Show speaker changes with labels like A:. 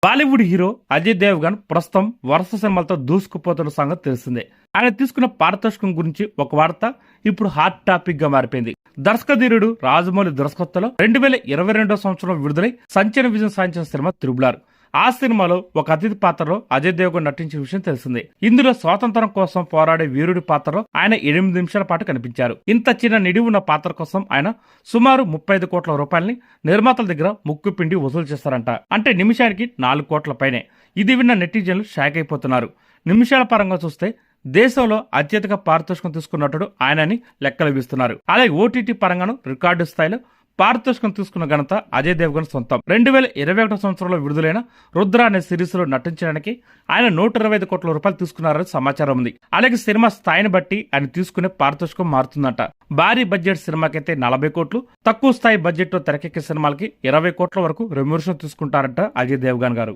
A: Bollywood hero Ajay Devgan ప్రస్తుతం వరుస సినిమాలతో దూసుకుపోతున్న సంగతి తెలిసిందే. ఆయన తీసుకున్న పారితోషికం గురించి ఒక వార్త ఇప్పుడు హాట్ టాపిక్ గా మారిపోయింది. దర్శకధీరుడు రాజమౌళి దర్శకత్వంలో 2022 సంవత్సరంలో విడుదలై సంచలన విజయం సాధించిన సినిమా త్రిబుల్. ఆ సినిమాలో ఒక అతిథి పాత్రలో అజయ్ దేవ్గన్ నటించిన విషయం తెలిసిందే. ఇందులో స్వాతంత్రం కోసం పోరాడే వీరుడి పాత్రలో ఆయన 8 నిమిషాల పాటు కనిపించారు. ఇంత చిన్న నిడివి ఉన్న పాత్ర కోసం ఆయన సుమారు 35 కోట్ల రూపాయలని నిర్మాతల దగ్గర ముక్కు పిండి వసూలు చేస్తారంట. అంటే నిమిషానికి 4 కోట్ల పైనే. ఇది విన్న నెటిజన్లు షాక్ అయిపోతున్నారు. నిమిషాల పరంగా చూస్తే దేశంలో అత్యధిక పారితోషికం తీసుకున్నట్టు ఆయనని లెక్కలు వేస్తున్నారు. అలాగే ఓటీటీ పరంగాను రికార్డు స్థాయిలో పారితోషికం తీసుకున్న ఘనత అజయ్ దేవ్గన్ సొంతం. 2021 సంవత్సరంలో విడుదలైన రుద్ర అనే సిరీస్ లో నటించడానికి ఆయన 125 కోట్ల రూపాయలు తీసుకున్నారని సమాచారం ఉంది. అలాగే సినిమా స్థాయిని బట్టి ఆయన తీసుకునే పారితోషికం మారుతుందంట. భారీ బడ్జెట్ సినిమాకైతే 40 కోట్లు, తక్కువ స్థాయి బడ్జెట్ తో తెరకెక్కే సినిమాలకి 20 కోట్ల వరకు రెమ్యూనరేషన్ తీసుకుంటారంట అజయ్ దేవ్గన్ గారు.